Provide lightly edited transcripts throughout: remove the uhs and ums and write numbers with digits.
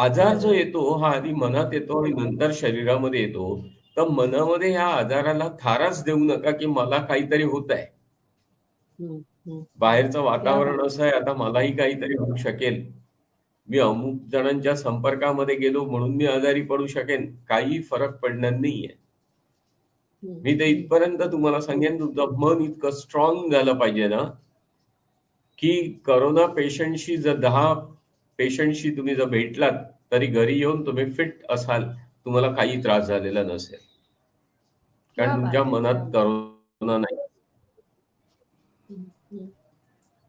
आजार जो येतो हा आधी मनात येतो आणि नंतर शरीरामध्ये येतो. तर मनामध्ये ह्या आजाराला थाराच देऊ नका की मला काहीतरी होत आहे. हं, हं. बाहेरचं क्या बात! वातावरण असं आहे, आता मलाही काहीतरी होऊ शकेल. मी अमुक जणांच्या संपर्कामध्ये गेलो म्हणून मी आजारी पडू शकेन. काही फरक पडणार नाहीये. हं, मी तर हं. इथपर्यंत तुम्हाला सांगेन, तुमचं मन इतकं स्ट्रॉंग झालं पाहिजे ना, की कोरोना पेशंटशी जर 10 पेशंटशी तुम्ही जर भेटलात, तरी घरी येऊन तुम्ही फिट असाल. तुम्हाला काही त्रास झालेला नसेल. कारण क्या तुमच्या बात है! क्या मनात बात! कोरोना नाही. हं, हं.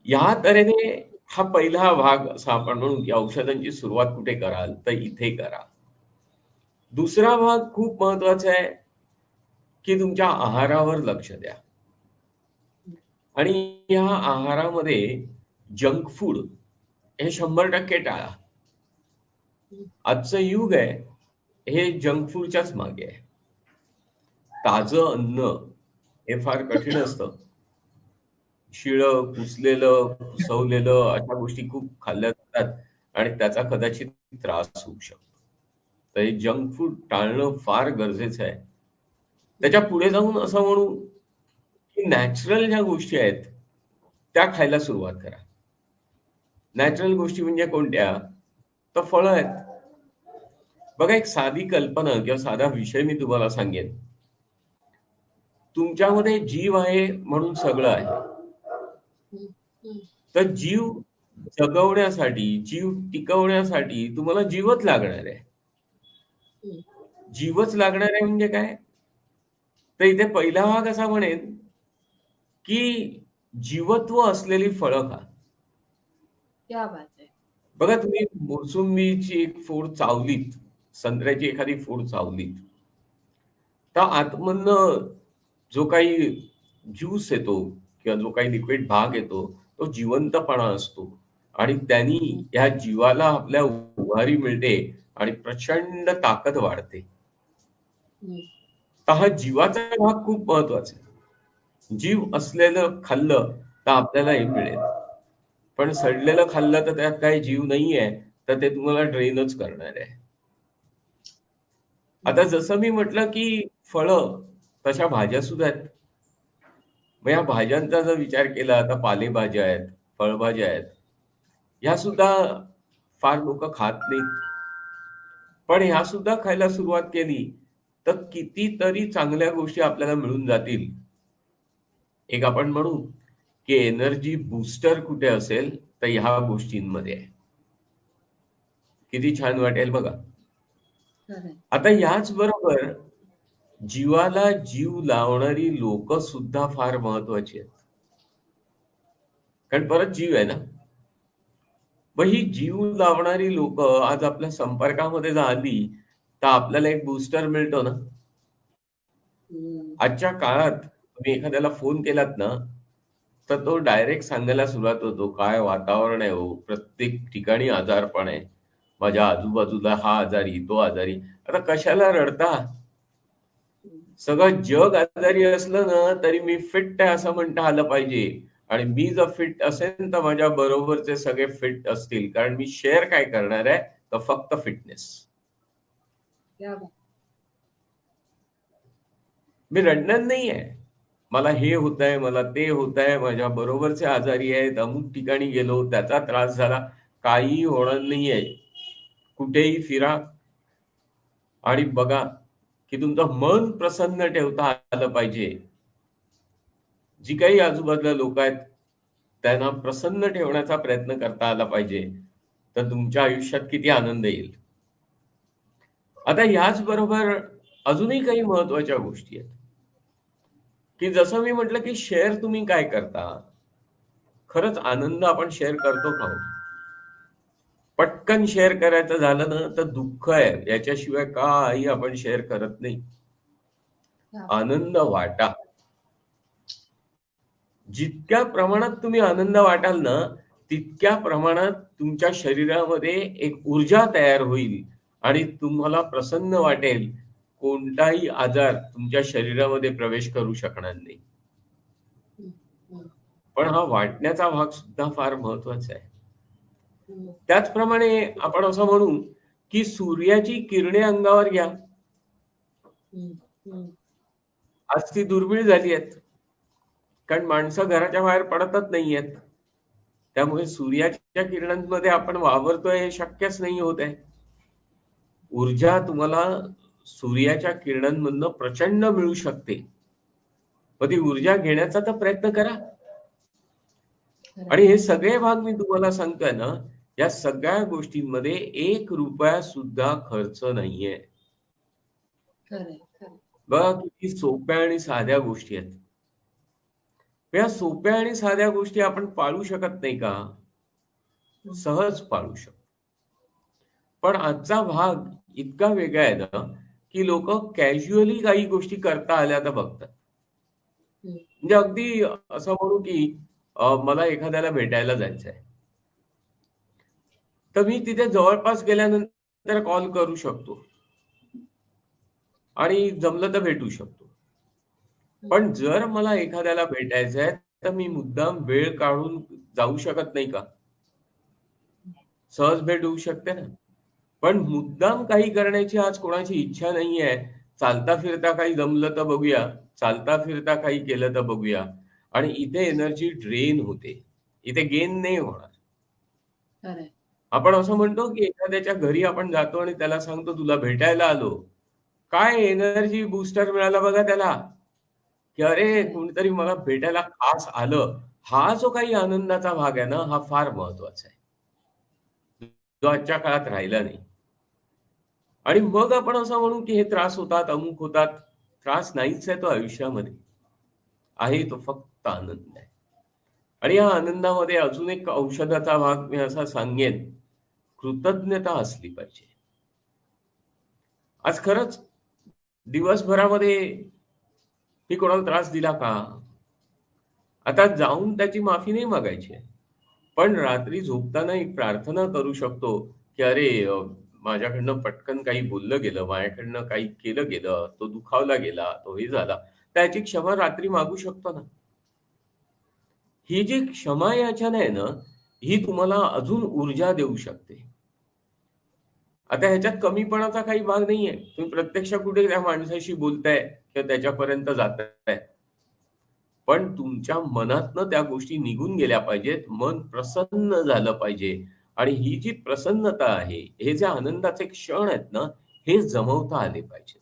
या तऱ्हेने हा पहिला भाग असा आपण म्हणू, की औषधांची सुरुवात कुठे कराल, तर इथे करा. दुसरा भाग खूप महत्वाचा आहे, की तुमच्या आहारावर लक्ष द्या. आणि या आहारामध्ये जंक फूड हे 100% टाळा. हं. आजचं युग आहे, हे जंक फूडच्याच मागे आहे. ताजं अन्न हे फार कठीण असतं. शिळं, कुचलेलं, कुसवलेलं अशा गोष्टी खूप खाल्ल्या जातात आणि त्याचा कदाचित त्रास होऊ शकतो. तर हे जंक फूड टाळणं फार गरजेचं आहे. हं. त्याच्या पुढे जाऊन असं म्हणू, की नॅचरल ज्या गोष्टी आहेत, त्या खायला सुरुवात करा. नॅचरल गोष्टी म्हणजे कोणत्या? तर फळं आहेत. बघा, एक साधी कल्पना किंवा साधा विषय मी तुम्हाला सांगेन. तुमच्यामध्ये जीव आहे म्हणून सगळं आहे. हं, हं. तर जीव जगवण्यासाठी, जीव टिकवण्यासाठी तुम्हाला जीवच लागणार आहे. हं. जीवच लागणार आहे म्हणजे काय? तर इथे पहिला भाग असा म्हणेन, की जीवत्व असलेली फळं खा. क्या बात है! बघा, तुम्ही मोसंबीची एक फोड चावलीत, संत्र्याची एखादी फोड चावलीत, तर आतमधनं जो काही ज्यूस येतो किंवा जो काही लिक्विड भाग येतो, तो जिवंतपणा असतो आणि त्यांनी हं, या जीवाला आपल्या उभारी मिळते आणि प्रचंड ताकद वाढते. हं. तर हा जीवाचा भाग खूप महत्वाचा आहे. जीव असलेलं खाल्लं तर आपल्याला हे मिळेल. पण सडलेलं खाल्लं तर त्यात काही जीव नाहीये, तर ते तुम्हाला ड्रेनच करणार आहे. आता हं. जसं मी म्हटलं, की फळं, तशा भाज्या सुद्धा आहेत. मग या भाज्यांचा जर विचार केला तर पालेभाज्या आहेत, फळभाज्या आहेत. ह्या सुद्धा फार लोकं खात नाहीत. पण ह्या सुद्धा खायला सुरुवात केली, तर कितीतरी चांगल्या गोष्टी आपल्याला मिळून जातील. एक आपण म्हणू, की एनर्जी बूस्टर कुठे असेल, तर ह्या गोष्टींमध्ये आहे. किती छान वाटेल बघा. खरं आहे. आता याच बरोबर जीवाला जीव लावणारी लोकं सुद्धा फार महत्वाची आहेत. कारण परत जीव आहे ना. मग ही जीव लावणारी लोकं आज आपल्या संपर्कामध्ये जर आली, तर आपल्याला एक बूस्टर मिळतो ना. हं. आजच्या काळात तुम्ही एखाद्याला फोन केलात ना, तर तो डायरेक्ट सांगायला सुरुवात होतो, "काय वातावरण आहे हो, प्रत्येक ठिकाणी आजारपण आहे. माझ्या आजूबाजूला हा आजारी, तो आजारी." आता कशाला रडता? हं. सगळं जग आजारी असलं ना, तरी मी फिट आहे असं म्हणता आलं पाहिजे. आणि मी जर फिट असेन, तर माझ्या बरोबरचे सगळे फिट असतील. कारण मी शेअर काय करणार आहे, तर फक्त फिटनेस. क्या बात! मी रडणार नाहीये. मला हे होतंय, मला ते होतंय, माझ्या बरोबरचे आजारी आहेत, अमुक ठिकाणी गेलो, त्याचा त्रास झाला. काहीही होणार नाहीये. कुठेही फिरा आणि बघा, की तुमचं मन प्रसन्न ठेवता आलं पाहिजे. जी काही आजूबाजूला लोकं आहेत, त्यांना प्रसन्न ठेवण्याचा प्रयत्न करता आला पाहिजे. तर तुमच्या आयुष्यात किती आनंद येईल. आता याचबरोबर अजूनही काही महत्त्वाच्या गोष्टी आहेत, की जसं मी म्हटलं, की शेअर तुम्ही काय करता? खरंच आनंद आपण शेअर करतो का हो? पटकन शेअर करायचं झालं ना, तर दुःख आहे. याच्याशिवाय काही आपण शेअर करत नाही. क्या बात! आनंद वाटा. जितक्या प्रमाणात तुम्ही आनंद वाटाल ना, तितक्या प्रमाणात तुमच्या शरीरामध्ये एक ऊर्जा तयार होईल आणि तुम्हाला प्रसन्न वाटेल. कोणताही आजार तुमच्या शरीरामध्ये प्रवेश करू शकणार नाही. हं, हं, पण हा वाटण्याचा भाग सुद्धा फार महत्वाचा आहे. हं, त्याचप्रमाणे आपण असं म्हणू, की सूर्याची किरणे अंगावर घ्या. हम्म, हम्म. आज ती दुर्मिळ झाली आहेत. कारण माणसं घराच्या बाहेर पडतच नाहीयेत. त्यामुळे सूर्याच्या किरणांमध्ये आपण वावरतोय हे शक्यच नाही होत आहे. ऊर्जा तुम्हाला सूर्याच्या किरणांमधनं प्रचंड मिळू शकते. मग ती ऊर्जा घेण्याचा तर प्रयत्न करा. खरंय. आणि हे सगळे भाग मी तुम्हाला सांगतोय ना, या सगळ्या गोष्टींमध्ये ₹1 सुद्धा खर्च नाहीये. खरंय, खरंय. बघा किती सोप्या आणि साध्या गोष्टी आहेत. या सोप्या आणि साध्या गोष्टी आपण पाळू शकत नाही का? हम्म. सहज पाळू शकतो. पण आजचा भाग इतका वेगळा आहे ना, की लोकं कॅज्युअली काही गोष्टी करता आल्या तर बघतात. हम्म. म्हणजे अगदी असं म्हणू की मला एखाद्याला भेटायला जायचंय. तर मी तिथे जवळपास गेल्यानंतर कॉल करू शकतो आणि जमलं तर भेटू शकतो. पण जर मला एखाद्याला भेटायचं आहे, तर मी मुद्दाम वेळ काढून जाऊ शकत नाही का? सहज भेट होऊ शकते ना. पण मुद्दाम काही करण्याची आज कोणाची इच्छा नाहीये. चालता फिरता काही जमलं तर बघूया, चालता फिरता काही केलं तर बघूया आणि इथे एनर्जी ड्रेन होते. इथे गेन नाही होणार. खरंय. आपण असं म्हणतो, की एखाद्याच्या घरी आपण जातो आणि त्याला सांगतो, "तुला भेटायला आलो." काय एनर्जी बूस्टर मिळाला बघा त्याला, की अरे खरंय. कोणीतरी मला भेटायला खास आलं. हा जो काही आनंदाचा भाग आहे ना, हा फार महत्वाचा आहे. जो आजच्या काळात राहिला नाही. आणि मग आपण असं म्हणू, की हे त्रास होतात, अमुक होतात. त्रास नाहीच आहे तो आयुष्यामध्ये. आहे तो फक्त आनंद आहे. आणि या आनंदामध्ये अजून एक औषधाचा भाग मी असा सांगेन, कृतज्ञता असली पाहिजे. आज खरंच दिवसभरामध्ये मी कोणाला त्रास दिला का? आता जाऊन त्याची माफी नाही मागायची आहे. पण रात्री झोपताना एक प्रार्थना करू शकतो, की "अरे माझ्याकडनं पटकन काही बोललं गेलं, माझ्याकडनं काही केलं गेलं, तो दुखावला गेला, तो हे झाला." त्याची क्षमा रात्री मागू शकतो ना. ही जी क्षमा याचना आहे ना, ही तुम्हाला अजून ऊर्जा देऊ शकते. आता ह्याच्यात कमीपणाचा काही भाग नाहीये. तुम्ही प्रत्यक्ष कुठे त्या माणसाशी बोलताय किंवा त्याच्यापर्यंत जाताय. पण तुमच्या मनातनं त्या गोष्टी निघून गेल्या पाहिजेत. मन प्रसन्न झालं पाहिजे आणि ही जी प्रसन्नता आहे, हे जे आनंदाचे क्षण आहेत ना, हे जमवता आले पाहिजेत.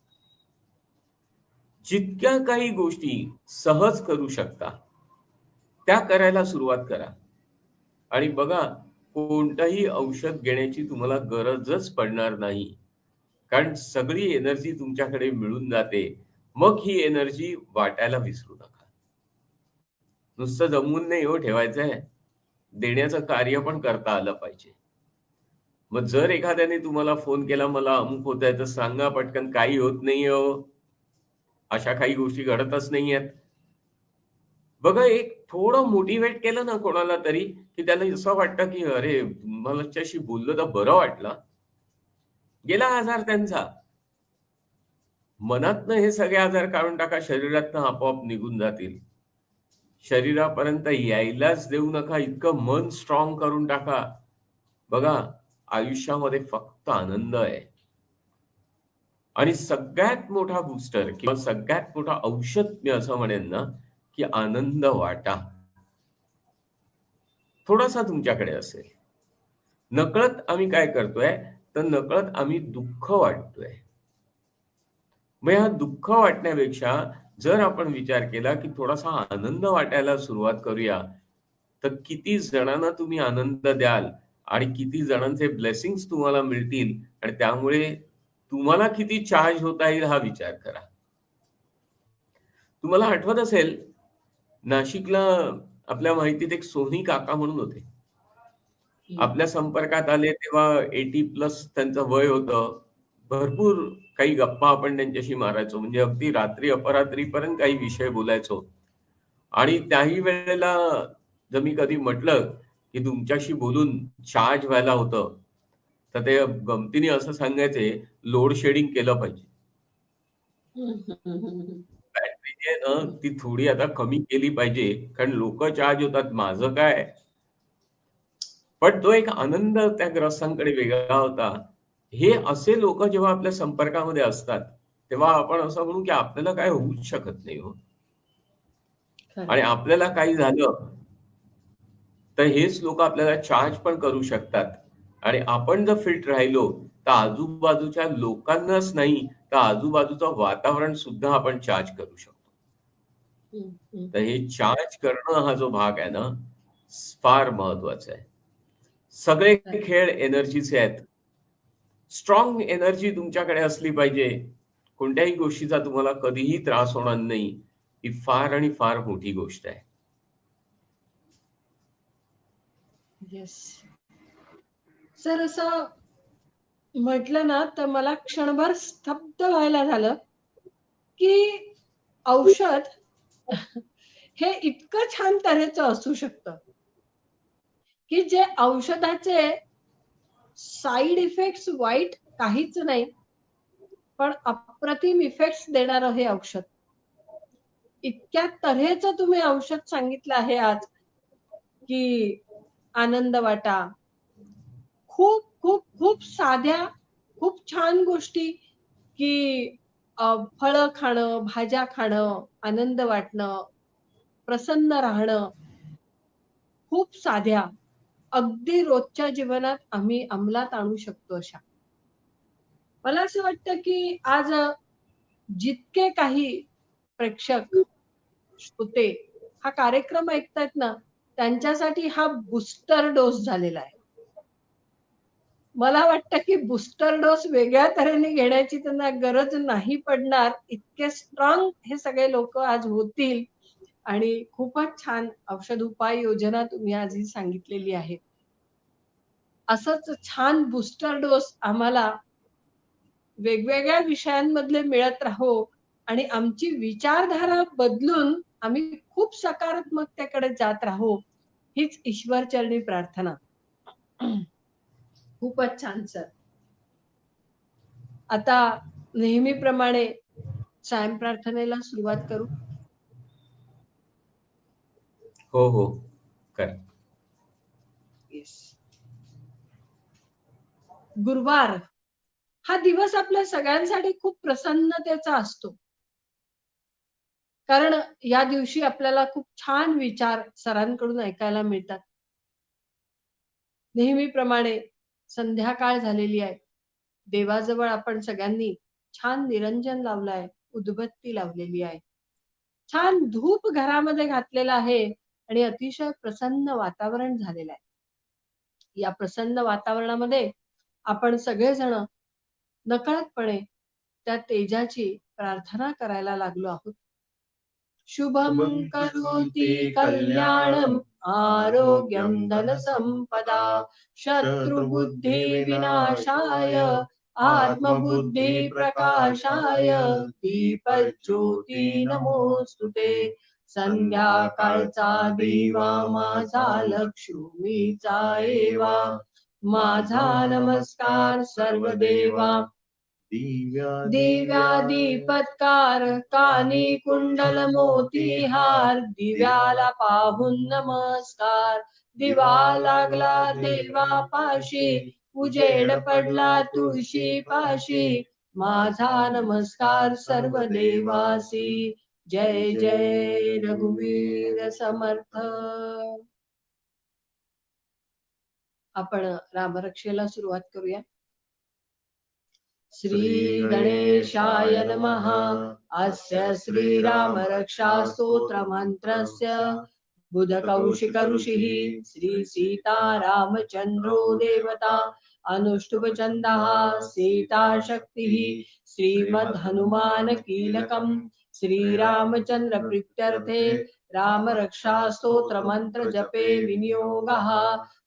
जितक्या काही गोष्टी सहज करू शकता, त्या करायला सुरुवात करा. आणि बघा, कोणतंही औषध घेण्याची तुम्हाला गरजच पडणार नाही. कारण सगळी एनर्जी तुमच्याकडे मिळून जाते. मग ही एनर्जी वाटायला विसरू नका. नुसतं जमवून नाही हो ठेवायचंय. देण्याचं कार्य पण करता आलं पाहिजे. मग जर एखाद्याने तुम्हाला फोन केला, "मला अमुक होतंय," तर सांगा पटकन, "काही होत नाहीये हो. अशा काही गोष्टी घडतच नाहीयेत." बघा, एक थोडं मोटिव्हेट केलं ना कोणाला तरी, की त्याला असं वाटतं, की "अरे, तुमच्याशी बोललं तर बरं वाटलं." गेला आजार त्यांचा. मनातनं हे सगळे आजार काढून टाका, शरीरातनं आपोआप निघून जातील. शरीरापर्यंत यायलाच देऊ नका, इतकं मन स्ट्राँग करून टाका. बघा, आयुष्यामध्ये फक्त आनंद आहे. आणि सगळ्यात मोठा बूस्टर किंवा सगळ्यात मोठं औषध मी असं म्हणेन ना, की आनंद वाटा. थोडासा तुमच्याकडे असेल. नकळत आम्ही काय करतोय, तर नकळत आम्ही दुःख वाटतोय. मग ह्या दुःख वाटण्यापेक्षा जर आपण विचार केला, की थोडासा आनंद वाटायला सुरुवात करूया, तर किती जणांना तुम्ही आनंद द्याल आणि किती जणांचे ब्लेसिंग्स तुम्हाला मिळतील आणि त्यामुळे तुम्हाला किती चार्ज होता येईल हा विचार करा. तुम्हाला आठवत असेल, नाशिकला आपल्या माहितीत एक सोनी काका म्हणून होते. हम्म. आपल्या संपर्कात आले तेव्हा 80 प्लस त्यांचं वय होतं. भरपूर काही गप्पा आपण त्यांच्याशी मारायचो. म्हणजे अगदी रात्री अपरात्रीपर्यंत काही विषय बोलायचो. आणि त्याही वेळेला जर मी कधी म्हटलं, की तुमच्याशी बोलून चार्ज व्हायला होतं, तर ते गमतीने असं सांगायचे, लोड शेडिंग केलं पाहिजे. हम्म. हम्म. बॅटरी जी आहे ना, ती थोडी आता कमी केली पाहिजे. कारण लोकं चार्ज होतात. माझं काय? पण तो एक आनंद त्या ग्रस्तांकडे वेगळा होता. हे असे लोक जेव्हा आपल्या संपर्कामध्ये असतात, तेव्हा आपण असं म्हणू की आपल्याला काय होऊच शकत नाही हो. खरंय. आणि आपल्याला काही झालं तर हेच लोक आपल्याला चार्ज पण करू शकतात. आणि आपण जर फिट राहिलो तर आजूबाजूच्या लोकांनाच नाही, तर आजूबाजूचं वातावरण सुद्धा आपण चार्ज करू शकतो. हं, हं. तर हे चार्ज करणं हा जो भाग आहे ना, फार महत्वाचा आहे. सगळे खरंय. खेळ एनर्जीचे आहेत. स्ट्रॉंग एनर्जी तुमच्याकडे असली पाहिजे. कोणत्याही गोष्टीचा तुम्हाला कधीही त्रास होणार नाही. ही फार आणि फार मोठी गोष्ट आहे. येस. सर असं म्हटलं ना तर मला क्षणभर स्तब्ध व्हायला झालं, की औषध हे इतकं छान तऱ्हेचं असू शकतं, की जे औषधाचे साइड इफेक्ट्स वाईट काहीच नाही, पण अप्रतिम इफेक्ट्स देणारं हे औषध. इतक्या तऱ्हेचं तुम्ही औषध सांगितलं आहे आज, की आनंद वाटा. खूप, खूप, खूप साध्या, खूप छान गोष्टी, की फळं खाणं, भाज्या खाणं, आनंद वाटणं, प्रसन्न राहणं. खूप साध्या, अगदी रोजच्या जीवनात आम्ही अंमलात आणू शकतो अशा. मला असं वाटतं, की आज जितके काही प्रेक्षक, श्रोते हा कार्यक्रम ऐकतायत ना, त्यांच्यासाठी हा बूस्टर डोस झालेला आहे. मला वाटतं, की बूस्टर डोस वेगळ्या तऱ्हेने घेण्याची त्यांना गरज नाही पडणार. इतके स्ट्राँग हे सगळे लोकं आज होतील आणि खूपच छान औषध उपाय योजना तुम्ही आज ही सांगितलेली आहे. असंच छान बूस्टर डोस आम्हाला वेगवेगळ्या विषयांमधले मिळत राहो आणि आमची विचारधारा बदलून आम्ही खूप सकारात्मकतेकडे जात राहो, हीच ईश्वरचरणी प्रार्थना. खूपच छान सर. आता नेहमीप्रमाणे सायं प्रार्थनेला सुरुवात करू. हो, हो. करा. येस. गुरुवार हा दिवस आपल्या सगळ्यांसाठी खूप प्रसन्नतेचा असतो. कारण या दिवशी आपल्याला खूप छान विचार सरांकडून ऐकायला मिळतात. नेहमीप्रमाणे संध्याकाळ झालेली आहे. देवाजवळ आपण सगळ्यांनी छान निरंजन लावलंय, उदबत्ती लावलेली आहे. छान धूप घरामध्ये घातलेला आहे आणि अतिशय प्रसन्न वातावरण झालेलं आहे. या प्रसन्न वातावरणामध्ये आपण सगळेजण नकळतपणे त्या तेजाची प्रार्थना करायला लागलो आहोत. शुभं करोति कल्याणं आरोग्यं धनसम्पदा शत्रुबुद्धिविनाशाय आत्मबुद्धिप्रकाशाय दीपज्योती नमोस्तुते. संध्याकाळचा दिवा माझा लक्ष्मीचा एवा, माझा नमस्कार सर्व देवा. दिव्या दीपत्कार कानी कुंडल मोतीहार, दिव्याला पाहून नमस्कार. दिवा लागला देवा पाशी, उजेड पडला तुळशी पाशी, माझा नमस्कार सर्व देवासी. जय जय रघुवीर समर्थ. आपण रामरक्षेला सुरुवात करूया. श्री गणेशाय नमः. अस्य श्रीराम रक्षा स्तोत्र मंत्रस्य बुधकौशिक ऋषिः श्री सीता रामचंद्रो देवता अनुष्टुप छन्दः सीता शक्तिः श्रीमद् हनुमान कीलकम् श्रीरामचंद्र प्रीत्यर्थे राम रक्षा स्तोत्र मंत्र जपे विनियोगः.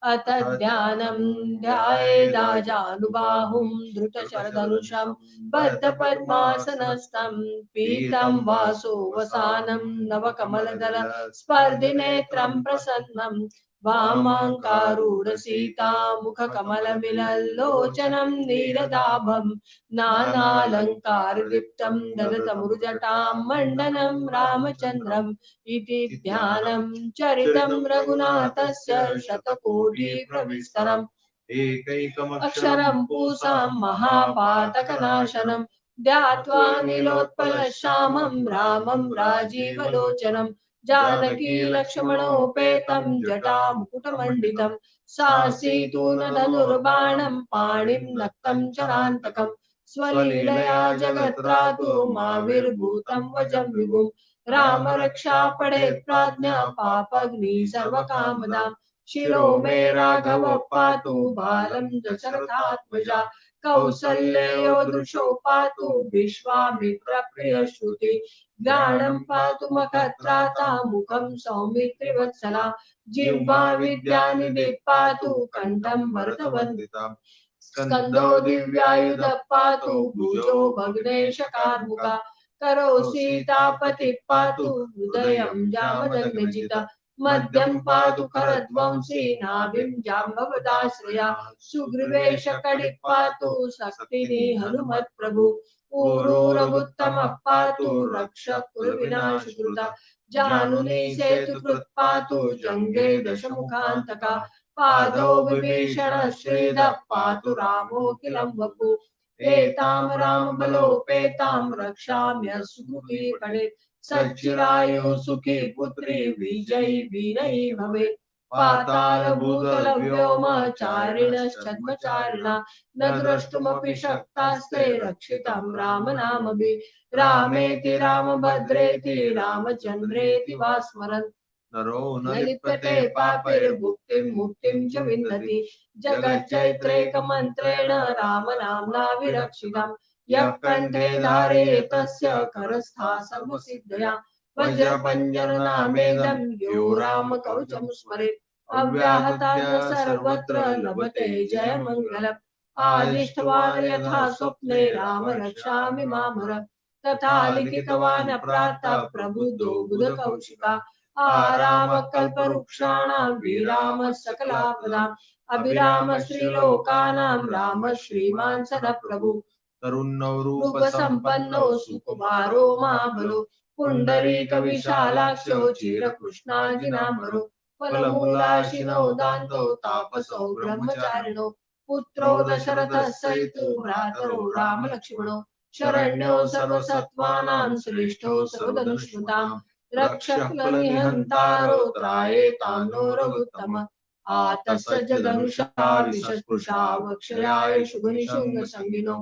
अथ ध्यानं ध्यायेदाजानुबाहुं धृतशरधनुषं बद्धपद्मासनस्थं पीतं वासो वसानं नवकमलदल स्पर्धिनेत्रं प्रसन्नं वामाङ्कारूढसीता मुखकमलमिलल्लोचनं नीरदाभं नानालङ्कारलिप्तं ददतमृजटां मण्डनं रामचन्द्रम् इति ध्यानं चरितं रघुनाथस्य शतकोटिप्रविस्तरम् अक्षरं पूसां महापातकनाशनं ध्यात्वा नीलोत्पलश्यामं रामं राजीवलोचनं जानकी लक्ष्मणोपेतं जटामुकुटमण्डितं सासीतून धनुर्बाणं पाणिं नक्तं चरान्तकं स्वलीलया जगत्रातु माविर्भूतं वजं विभुं राम रक्षा पडेत् प्राज्ञा पापग्नि सर्वकामदां शिरो मे राघव पातु बालं दशरथात्मजा कौसल्यो दृशो पातु विश्वामित्र प्रिय श्रुति ज्ञानं पातु मखत्राता मुखं सौमित्रिवत्सला जिह्वा विद्यानिधि पातु कंठं भरतवन्दिता स्कंदो दिव्यायुध पातु भुजो भग्नेश कार्मुका करो सीतापति पातु हृदयं जामदग्नजिता मध्यं पातु खरध्वंसी नाभिं जाम्बवदाश्रया सुग्रीवेश कड़ि पातु शक्तिनि हनुमत् प्रभु ऊरूरवुत्तम पातु रक्षक कुलविनाशकृता जानुनी सेतु कृत पातु जंगे दशमुखान्तका पादो विभीषण श्रीद पातु रामोऽखिलं वपु एतां राम बलोपेतां रक्षाम्यस्तु पडेत् सच्चिरायु सुखी पुत्री विजयी वीरयी भवेत् पाताल भूतल व्योम चारिणश्चद्मचारिणा न द्रष्टुमपि शक्तास्ते रक्षितं राम नामभिः रामेति रामभद्रेति रामचन्द्रेति वा स्मरन् न लिप्यते पापैर्भुक्तिं मुक्तिं च विन्दति जगच्चैत्रैकमन्त्रेण रामनाम्ना विरक्षितम् यः कण्ठे धारयेत् तस्य करस्था सर्वसिद्धया वज्रपञ्जरनामेदं यो रामकवचं स्मरेत् अव्याहताय सर्वत्र लभते जयमङ्गलम् आदिष्टवान् यथा स्वप्ने राम रक्षामि मामर तथा लिखितवान् प्रातः प्रबुद्धो बुधकौशिका आराम कल्पवृक्षाणां विराम सकलापदाम् अभिराम श्रीलोकानां राम श्रीमान् सदा प्रभु रूप संपन्नो सुकुमारो महाबलो पुंडरीक विशालाक्षो चिरकृष्णाजिनांबरो फलमूलाशिनो दान्तो तापसो ब्रह्मचारिणो पुत्रो दशरथः सहितो भ्रातरो राम लक्ष्मणो शरण्यो सर्वसत्त्वानां श्रेष्ठो सर्वधनुष्मताम् रक्षकनिहन्तारो त्रायेतां नो रघुत्तम आतस्य धनुषा विशस्पृशा वक्षयाय शुभनिशुंग संगिनो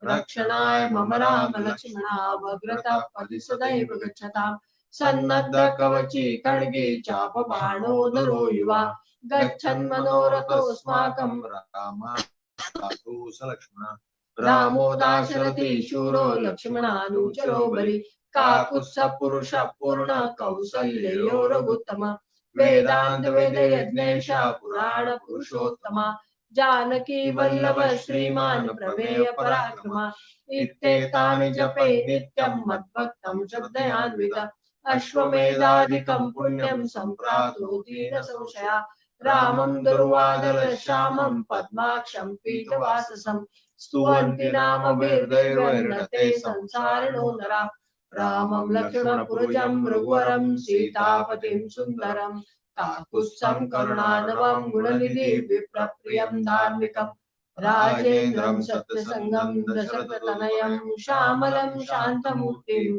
रक्षणाय मम राम लक्ष्मणा भद्रता पदि सदैव गच्छताम् सन्नद्ध कवची खड्गे चापबाणो धरो युवा गच्छन् मनोरथोऽस्माकं रामो दाशरथी शूरो लक्ष्मणानुचरो बलि काकुत्स पुरुष पूर्ण कौसल्यो रघुत्तम वेदांत वेद यज्ञेश पुराण पुरुषोत्तमा जानकी वल्लभ श्रीमान प्रमेय पराक्रमा इत्येतानि जपे नित्यं मद्भक्तं श्रद्धयान्वित अश्वमेधाधिकं पुण्यं सम्प्राप्तो दीन संशया रामं दुर्वादल श्यामं पद्माक्षं पीतवाससं स्तुवन्ति नामभिर्दैवन्नते संसारिणो नरा रामं लक्ष्मणपुरजं रघुवरं सीतापतिं सुन्दरं काकुत्स्थं करुणानवं गुणनिधि विप्रप्रियं धार्मिकं राजेन्द्रं सत्यसंगं दशरथतनयं श्यामलं शान्तमूर्तिं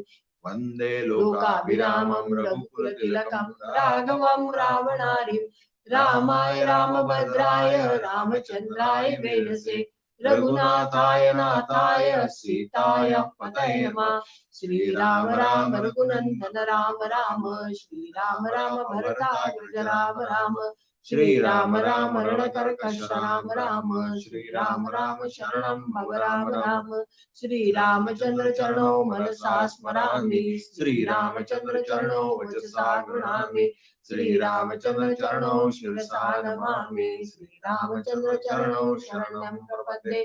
वन्दे लोकाभिरामं रघुकुलतिलकं राघवं रावणारिं रामाय रामभद्राय रामचन्द्राय वेदसे रघुनाथाय नाथाय सीताय पतये नमः श्रीराम राम रघुनंदन राम राम श्रीराम राम भरताग्रज राम राम श्रीराम राम रणकर्कश राम राम श्रीराम राम शरणं भव राम राम श्रीरामचंद्र चरणो मनसा स्मरामि श्रीरामचंद्र चरणो वचसा गृह्णामि श्रीरामचंद्र चरणो शिरसा नमामि श्रीरामचंद्र चरणो शरणं प्रपद्ये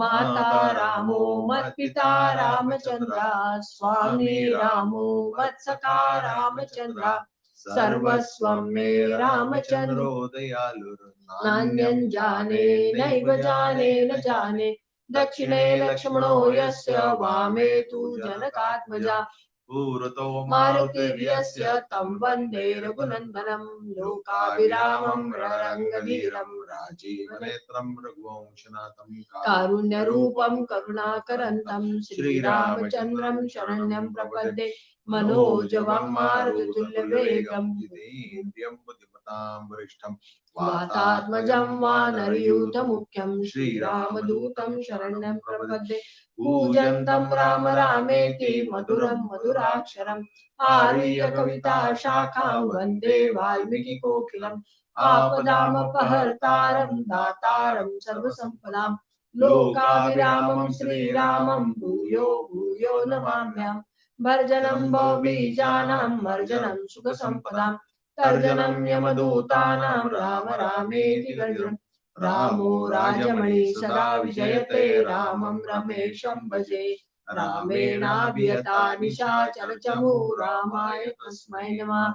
माता रामो मत्पिता रामचंद्र स्वामी रामो मत्सखा रामचंद्र सर्वस्वं मे रामचंद्रो नान्यं जाने नैव जाने न जाने दक्षिणे लक्ष्मणो यस्य वामे तु जनकात्मजा पुरतो मारुतिर्यस्य तं वन्दे रघुनन्दनं लोकाभिरामं रणरङ्गधीरं राजीवनेत्रं रघुवंशनाथं कारुण्यरूपं करुणाकरन्तं श्रीरामचन्द्रं शरण्यं प्रपद्ये मनोजवं मारुततुल्यवेगं जितेन्द्रियं बुद्धिमतां वरिष्ठं वातात्मजं वानरयूथमुख्यं श्रीरामदूतं शरण्यं प्रपद्ये पूजन्तं राम रामेति मधुरं मधुराक्षरम् आरुह्य कविता शाखां वन्दे वाल्मीकिकोकिलम् आपदामपहर्तारं दातारं सर्वसम्पदां लोकाभिरामं श्रीरामं भूयो भूयो नमाम्यहम् भर्जनं भवबीजानां मर्जनं सुखसम्पदां तर्जनं यमदूतानां राम रामेति गर्जनं रामो राजमणि सदा विजयते रामं रमेशं भजे रामेणाभिहता निशाचरचमू रामाय तस्मै नमः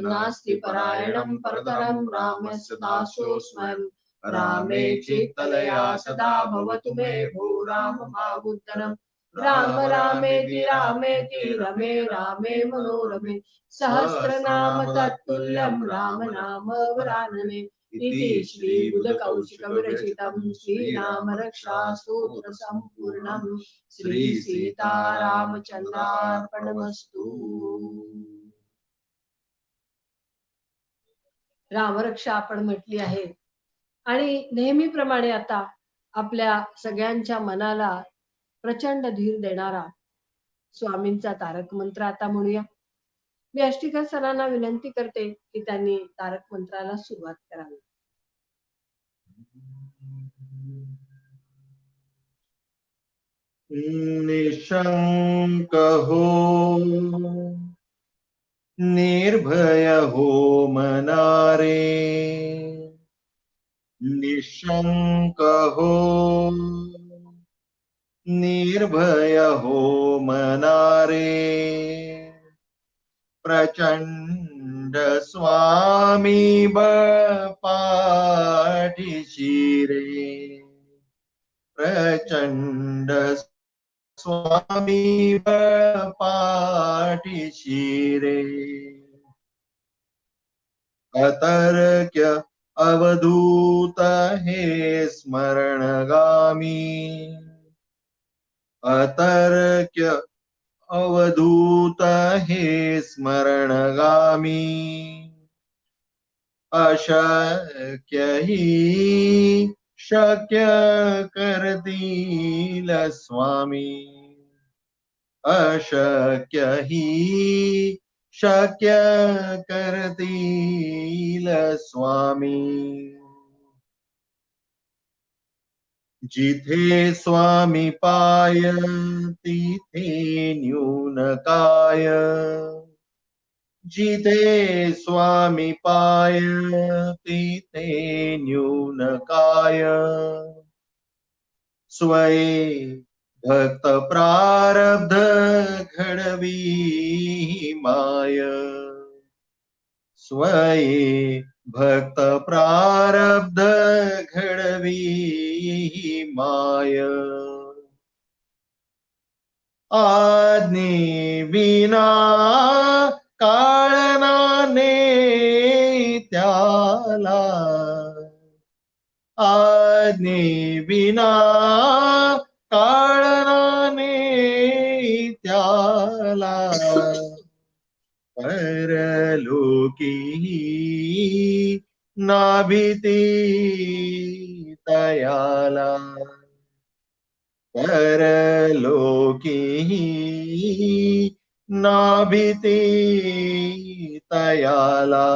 नास्ति परायणं परतरं रामस्य दासोऽस्म्यहं रामे चित्तलया सदा भवतु मे भो राममावुत्तरम् राम रामेति रामेति रमे रामे मनोरमे सहस्रनाम तत्तुल्यं राम नाम वरानने इति श्रीबुधकौशिकविरचितं श्रीरामरक्षास्तोत्र सम्पूर्णं श्रीसीतारामचन्द्रार्पणमस्तु। रामरक्षा आपण म्हटली आहे आणि नेहमीप्रमाणे आता आपल्या सगळ्यांच्या मनाला प्रचंड धीर देणारा स्वामींचा तारक मंत्र आता म्हणूया। मी अष्टिका सरांना विनंती करते की त्यांनी तारक मंत्राला सुरुवात करावी। निशंक हो निर्भय हो मनारे निशंक हो निर्भय हो मनारे प्रचंड स्वामी पाठीशी रे प्रचंड स्वामी पाठीशी रे अतर्क्य अवधूत हे स्मरणगामी अतर्क्य अवधूत हे स्मरणगामी अशक्य ही शक्य करतील स्वामी अशक्य ही शक्य करतील स्वामी जिथे स्वामी पाय तिथे न्यून काय जिथे स्वामी पाय तिथे न्यून काय स्वये भक्त प्रारब्ध घडवी माय स्वये भक्त प्रारब्ध घडवी माय आज्ञे विना काळनाने त्याला आज्ञे विना काळनाने त्याला परलोकी नाभिती तयाला परलोकी नाभिती तयाला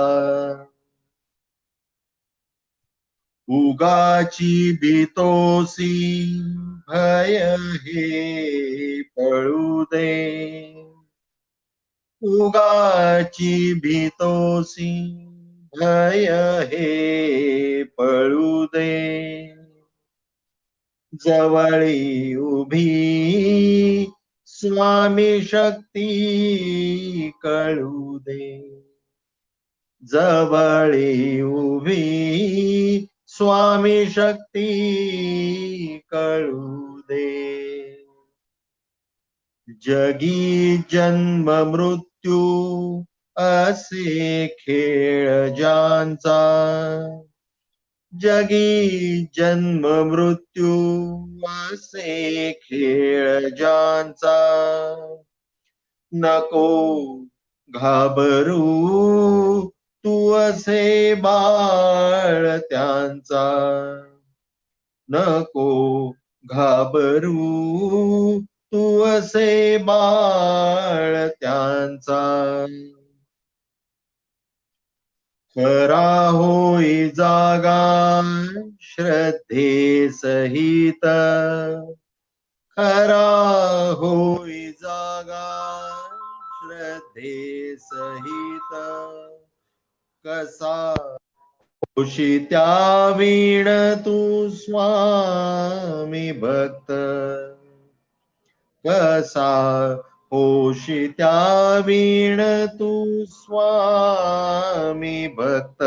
उगाची भीतोसी भय हे पळू दे उगाची भीतोसी भय हे पळू दे जवळी उभी स्वामी शक्ती कळू दे जवळी उभी स्वामी शक्ती कळू दे जगी जन्म मृत्यू असे खेळ ज्यांचा, जगी जन्म मृत्यू असे खेळ ज्यांचा, नको घाबरू तू असे बाळ त्यांचा, नको घाबरू तू असे बाळ त्यांचा. खरा होई जागा श्रद्धे सहित, खरा होई जागा श्रद्धे सहित, कसा होशी त्या वीण तू स्वामी भक्त, कसा होशी त्या वीण तू स्वामी भक्त.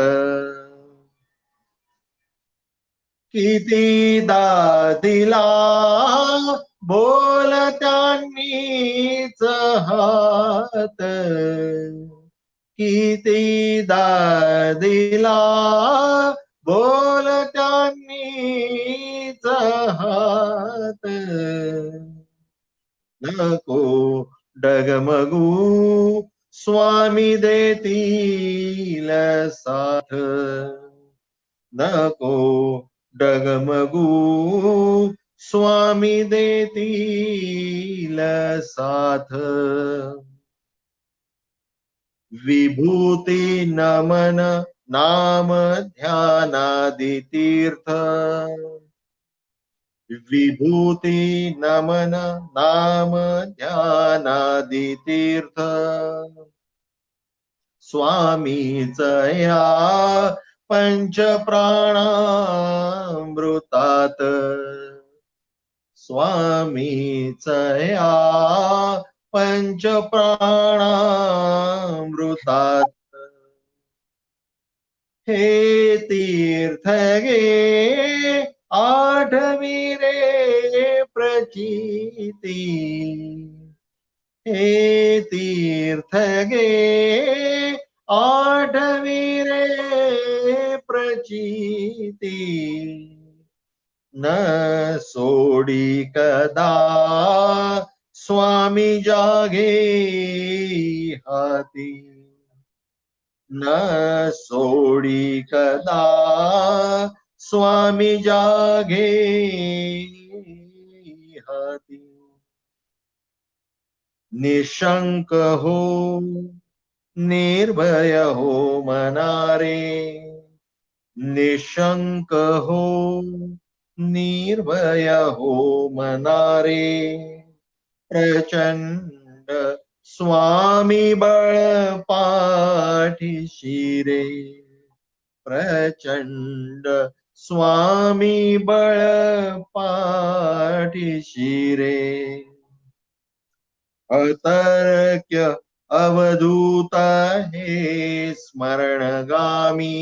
कितीदा दिला बोल त्यांनीच हात, कितीदा दिला बोल त्यांनीच हात, नको डगमगू स्वामी देतील साथ, नको डगमगू स्वामी देतील साथ. विभूती नमन नाम ध्यानादि तीर्थ, विभूती नमन नाम ध्यानादि तीर्थ, स्वामीच या पंच प्राणामृतात, स्वामीच या पंच प्राणामृतात. हे तीर्थ गे आठवी रे प्रचिती, हे तीर्थ गे आठवी रे प्रचिती, न सोडी कदा स्वामी जागे हाती, न सोडी कदा स्वामी जागे हाती. निशंक हो निर्भय हो मनारे, निशंक हो निर्भय हो मनारे, प्रचंड स्वामी बळ पाठीशी रे, प्रचंड स्वामी बळ पाठीशी रे. अतर्क्य अवधूत हे स्मरणगामी,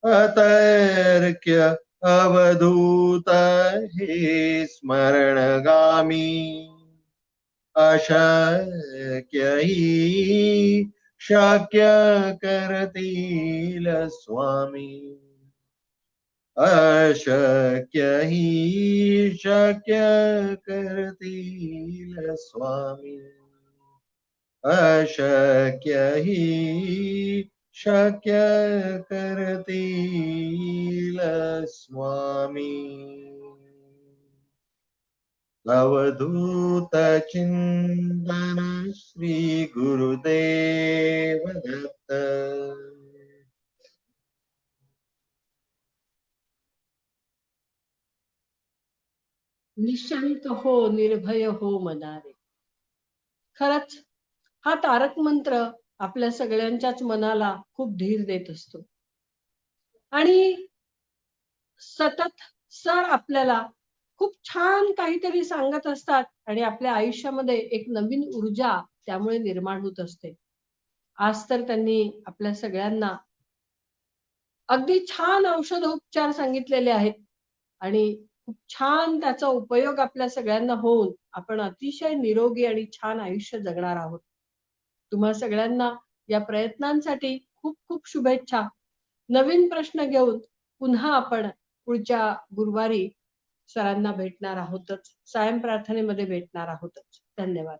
अतर्क्य अवधूत हे स्मरणगामी, अशक्य हि शक्य करतील स्वामी, अशक्य हि शक्य करतील स्वामी, अशक्य हि शक्य करतील स्वामी. अवधूत चिंतन श्री गुरुदेव दत्त. निशांत हो निर्भय हो मनारे. खरंच हा तारक मंत्र आपल्या सगळ्यांच्याच मनाला खूप धीर देत असतो आणि सतत सर आपल्याला खूप छान काहीतरी सांगत असतात आणि आपल्या आयुष्यामध्ये एक नवीन ऊर्जा त्यामुळे निर्माण होत असते. आज तर त्यांनी आपल्या सगळ्यांना अगदी छान औषधोपचार सांगितलेले आहेत आणि खूप छान त्याचा उपयोग आपल्या सगळ्यांना होऊन आपण अतिशय निरोगी आणि छान आयुष्य जगणार आहोत. तुम्हा सगळ्यांना या प्रयत्नांसाठी खूप खूप शुभेच्छा. नवीन प्रश्न घेऊन पुन्हा आपण पुढच्या गुरुवारी सरांना भेटणार आहोतच. सायं प्रार्थनेमध्ये भेटणार आहोतच. धन्यवाद.